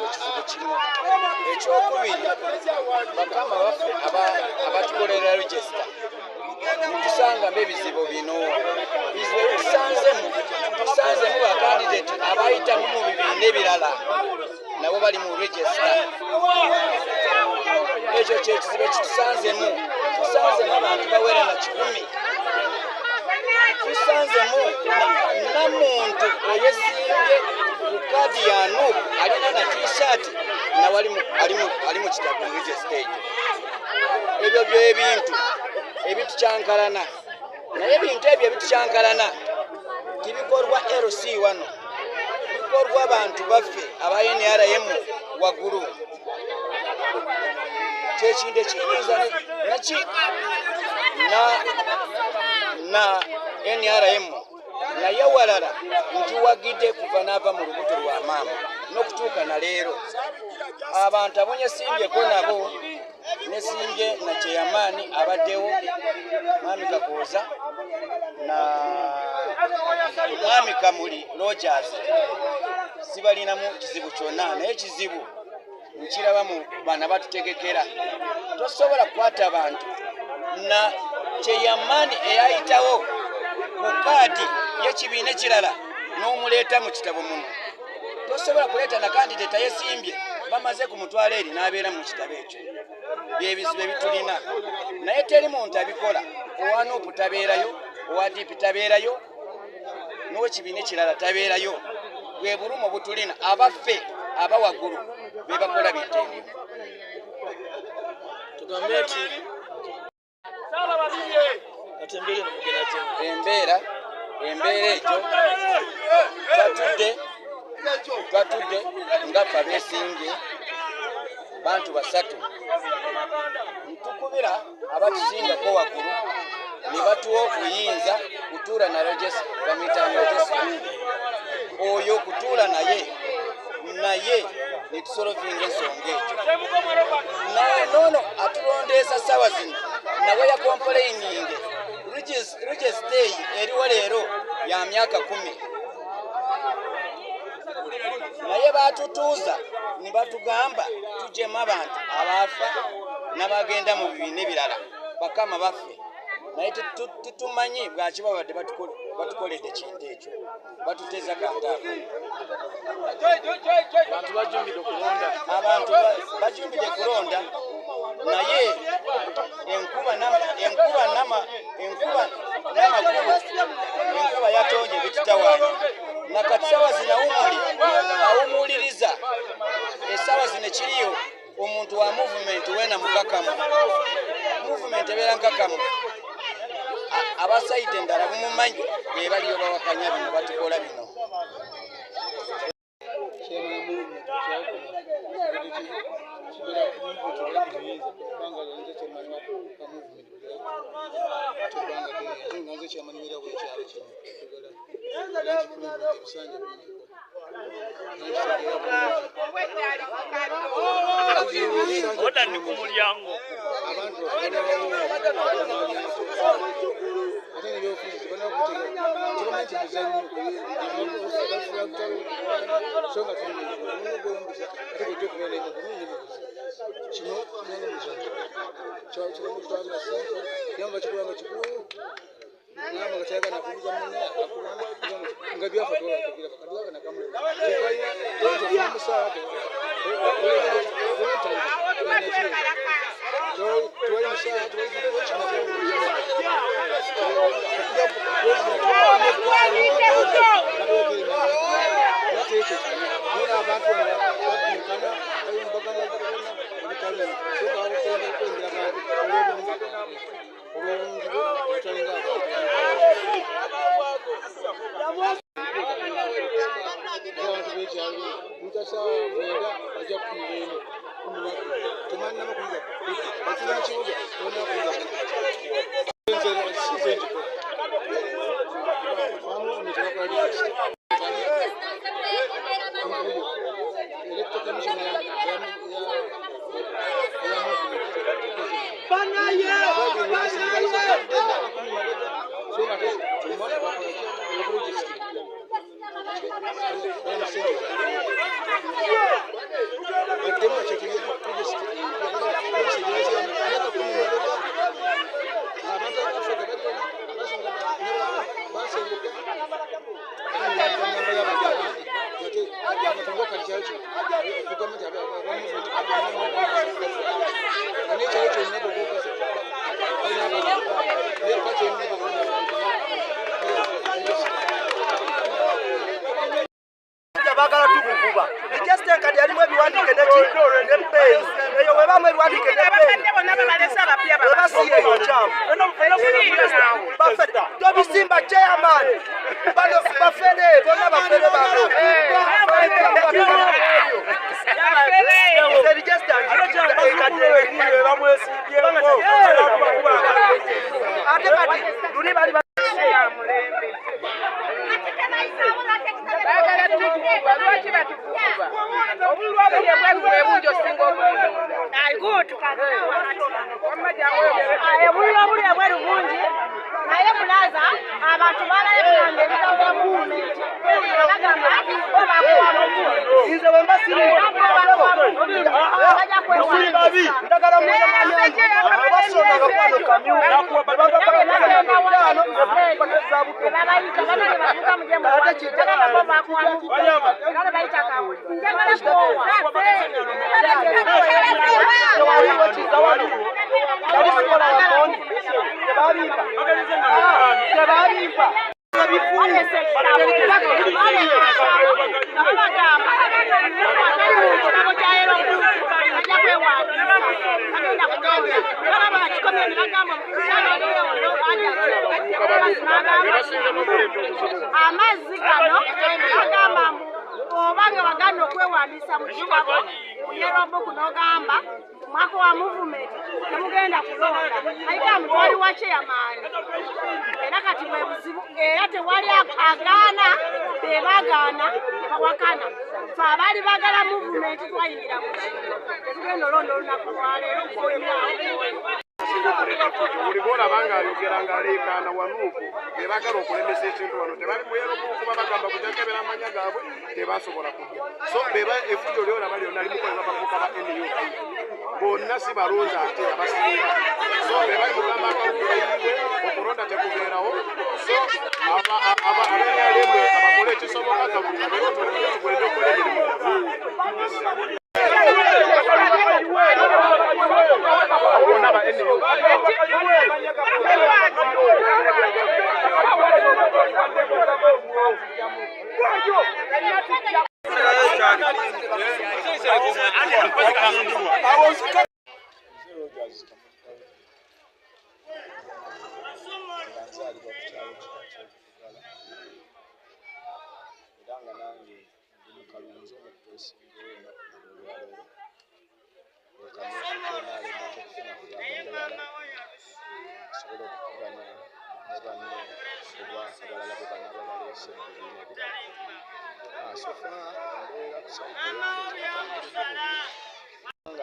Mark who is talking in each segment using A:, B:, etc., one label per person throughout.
A: ekizibu kimu. Ekyokubiri, bakama baffe abatukolera register tusangamo ebizibu bino. Bizibu tusanzemu bakandidate abayitamu mu bibiina ebirala nabo bali mu register. Ekyo kyekizibu ekitusanzemu. Tusanzemu abantu bawera na 100. Tusanzemu namuntu eyesimbye ku kadi ya NUP alina na t-shirt nawe ali mu kitabo mu register. Ebyo by'ebintu ebitucyankalana, naye ebintu ebyo ebitucyankalana tibikorwa LC wano, bikorwa abantu baffe aba NRM waggulu. Kyekintu ekiyinza na NRM naye walala ntiwagidde kuva n'ava mu lubuto lwa maama n'okutuuka na leero. Abantu abonyesimbyeko nabo nesimbye na Kyeyamaani abaddewo, Mwami Kakooza na Mwami Kamuli Rogers sibalinamu kizibu kyonna, naye ekizibu nkiraba mu bana batutegekera. Tosobola kukwata abantu na Kyeyamaani eyayitawo ku kaadi y'ekibiina ekirala n'omuleeta mu kitabo muno. Tosobola kuleeta na kandidate yesimbye bamaze kumutwala eri n'abeera mu kitabo ekyo. Byebizibu ebitulina, naye teri muntu abikola. Owa NUP tabeerayo, owa DP tabeerayo, n'owekibiina ekirala tabeerayo. Bwe bulumu butulina. Abaffe abawaggulu be bakola bintu ebyo.
B: Tugambe nti
A: embeera egyo twatudde nga ffe abeesimbye bantu basatu, ntukubira abatusingako waggulu ne batuwa okuyinza kutuula na register. Oyo kutuula naye netusolovinga ensonga ekyo. Noono atulondeesa ssaawa zino nawe yakomplaininge register eriwo leero ya myaka 10, naye batutuuza ne batugamba tujjemu abantu abaafa n'abagenda mu bibiina ebirala bakama baffe, naye tetumanyi bwaki babadde batukoledde kintu ekyo, batuteza kantaako.
B: abantu bajumbidde okulonda,
A: abantu bajumbidde kulonda, naye enkuba yatonye bitutawaanya. Nakati ssaawa zino awumuliriza, essaawa zino kiriyo omuntu wa movement weena mukakamu, movement ebeera nkakamu. Abasaide endala bumumanyi be baliyo bawakanya bino batukola bino.
B: oda ndi ku mulyango
C: kadi yalimu ebiwandiike n'eppeeyi eyo webamu ebiwandiike n'eppeeyi eyo kyamu tobisimba chairman bano bafere bonna bafere bano ate kati luli bali amazzi gano agamba obange wagano okwewandiisa mu kitabo yeroboku n'ogamba mwaka wa movement temugenda kulonda ayita mutwali wa chairman era kati bwe buzibu era tewali agaana bebagaana bawakana fe abaali bagala movement twayingira mu tetugenda olonda olunaku lwaleero
D: ulibola banga ayogera ngaleekaana wanuuko bebagala okulemesa ekintu wano tebali muyero kuba bagamba kujakebera amanya gaabwe tebasobola kujja so beba efujo lyona balyona limukolera bavuka ba NUP bonna si balonza ate abasinga so bebali mugamba akabuka yibwe okulonda tekubeerawo so abayalemwe abakole ekisoboka kabuka berotolonda tukwenda okukola emirimu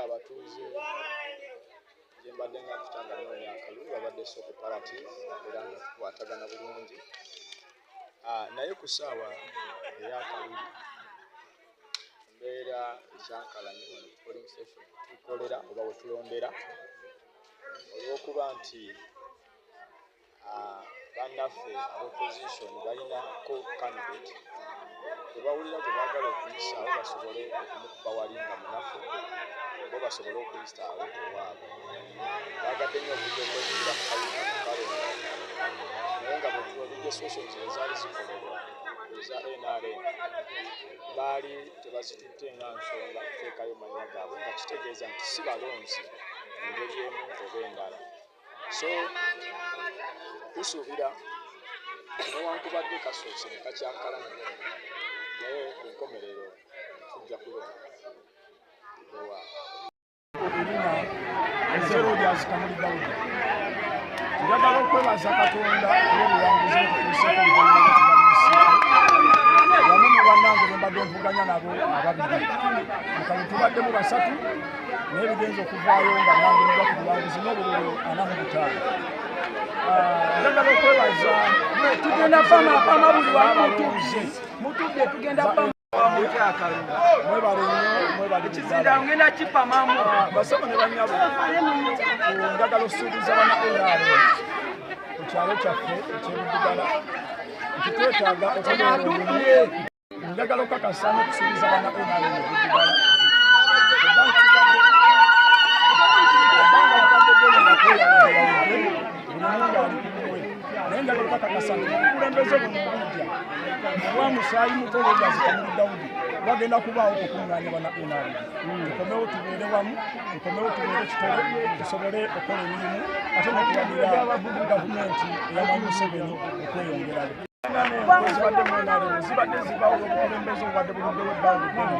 D: abatuuze gyembadde nga kutanga noonya akalulu babadde cooperative era nga tukwatagana bulungi naye ku ssaawa ey'akalulu mbeera ekyankalanye wano polling station tukolera oba we tulondera olw'okuba nti bannaffe ab'opposition balinako candidate tebawulira gwe baagala okuyisaawo basobole okumukuba wali nga munafu bo basobole okuyisaawo ewaabwe baagadde nnyo okujja okweyingira mu kale naye nga bwetulolidde sessions ezaali zikolerwa eza NRM baali tebazitutte nga nsonga kuteekayo manya gaabwe nga kitegeeza nti si balonzi mu ngeri emu oba endala so tusuubira newankubadde kasoose ne kakyankalana naye ku nkomerero tujja kulonda
E: Zerojas Kamuli Daudi. Njagala okwebaza Katonda olw'obuwanguzi okutuuseeko oluvannyuma lw'ekiva mu nsiiko wamu ne bannange be mbadde nvuganya nabo ababiri mukalo tubaddemu basatu naye bigenza okuvaayo nga nange nva ku buwanguzi n'obululu 45. Njagala okwebaza tugenda pama buli wamu mutudde tugenda pama ekizinda ngenda kipamamu basaba ne banyabo njagala osuubiza bana NRM ku kyalo kyaffe ekyebuddugala nti twetaaga okubeera obulungi njagala okakasa n'okusuubiza bana NRM ebuddugala ebbanga libadde ddene nga tweyalagirawudde buli muntu ali kumwe naye njagala okakakasa nti obukulembeze buno bujja obwa musaayi muto Zerojas Kamuli Daudi bagenda kubaawo okukungaanya bana NRM. Tukomewo tubeere wamu, tukomewo tubeere kitole, tusobole okukola emirimu ate n'okulabira gavumenti eyamanyi Museveni okweyongerayo. Zibadde mu NRM zibadde zibaawo obukulembeze obubadde buluddewo ebbanga eddene.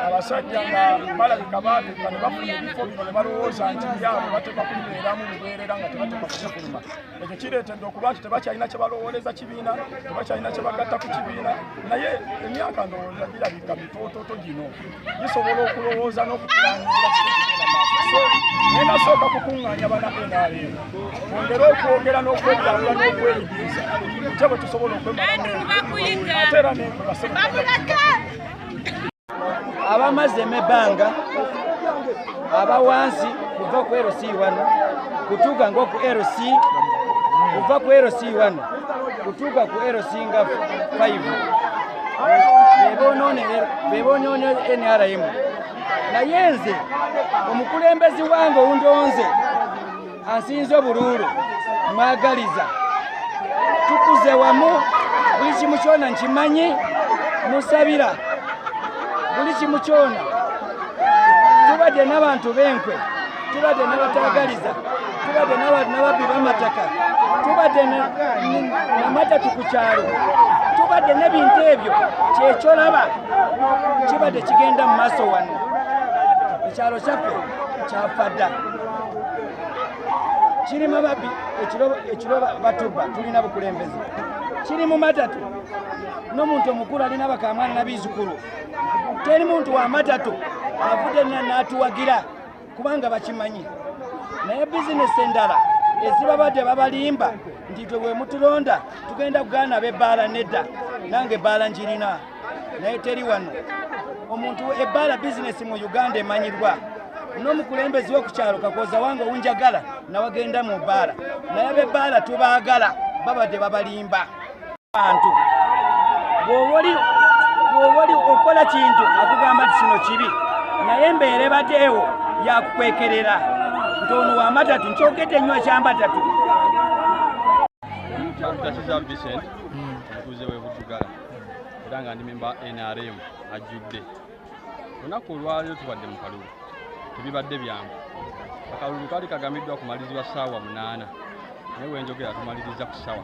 E: Abasajja nga balabika baatuuka ne bafuna ebifo bino ne balowooza nti yaabo bateekwa kubeeramu lubeerera nga tebateekwa kuzifuluma. Ekyo kireetedde okuba nti tebakyalina kye balowooleza kibiina, tebakyalina kye bagatta ku kibiina, naye emyaka ndowooza girabika mitoototo gino gisobola okulowooza n'okukulangira kikigenda maaso. So naye nasooka kukuŋŋaanya bana NRM twongere okwogera n'okwebyalula n'okweyigiriza kye bwe tusobola ate era
A: abamazemu ebbanga abawansi kuva ku LC1 kutuuka ng'oku LC kuva ku LC1 kutuuka ku LC nga 5 bebonoone NRM. Naye nze omukulembezi wange owundonze ansinze obuluulu mwagaliza tukuze wamu buli kimu kyona nkimanyi musabira buli kimu kyona tubadde n'abantu b'enkwe tubadde n'abataagaliza tubadde n'ababbi b'amataka tubadde n'amatatu ku kyalo tubadde n'ebintu ebyo kyekyolaba kibadde kigenda mu maaso wano ekyalo kyaffe kyafadda kirimu ababbi ekiro batubba tulina bukulembeze kiri mu matatu n'omuntu omukulu alina bakamwana n'abiizukulu teri muntu wa matatu avudde n'atuwagira kubanga bakimanyi naye bizinesi endala ezibabadde babalimba nti twe bwe mutulonda tugenda kugaana b'ebbaala nedda nange ebbaala njirina naye teri wano omuntu ebbaala bizinesi mu Uganda emanyirwa n'omukulembezi w'okukyalo Kakooza wange owunjagala nawagenda mu bbaala naye ab'ebbaala tubaagala babadde babalimba bantu bw'oba oli okola kintu akugamba nti kino kibi naye embeera ebaddeewo yakukwekerera nti ono w'amatatu nkyogedde nnyo eky'amatatu.
F: Kasiza Vincent omutuuze w'e Buddugala era nga ndi memba NRM ajjudde. Olunaku olwaleero tubadde mu kalulu tebibadde byangu. Akalulu kaali kagamiddwa kumalirizibwa ssaawa 8 naye wenjogera tumaliriza ku ssaawa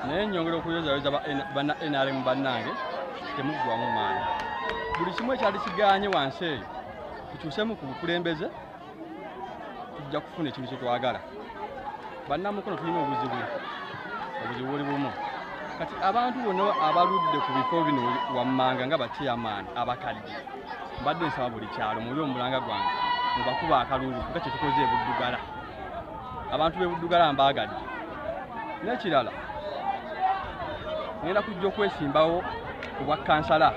F: 10. Naye nnyongera okuyozayoza banna NRM bannange temuggwamu maanyi. Buli kimu ekyali kigaanye wansi eyo tukyusemu ku bukulembeze tujja kufuna ekintu kye twagala. Bannamukono tulina obuzibu buli bumu. Kati abantu bonna abaludde ku bifo bino wammanga nga bachairman abakadde mbadde nsaba buli kyalo muli omulanga gwange mubakuba akalulu nga kye tukoze e Buddugala. Abantu b'e Buddugala mbaagadde. N'ekirala ngenda kujja okwesimbawo ku bwa kansala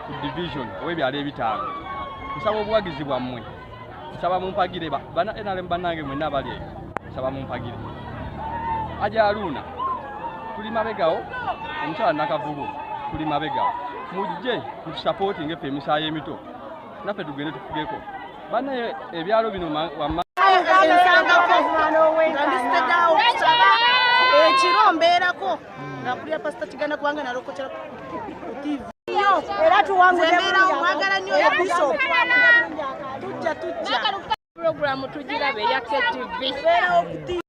F: ku division ow'ebyalo ebitaano. Nsaba obuwagizi bwammwe, nsaba mumpagire bana NRM bannange mwenna abali eyo, nsaba mumpagire. Aja Aruna tuli mabegawo, omukyala Nakavubu tuli mabegawo. Mujje mutusapoti ng'effe emisaayi emito naffe tugende tufugeko bana ebyalo bino wamma
C: ekiro mbeerako nga kulya pasita kiganda kubanga nalokotera ku TV era tuwangula mwagala nnyo ya Bishop tujja programu tugirabe ya KTV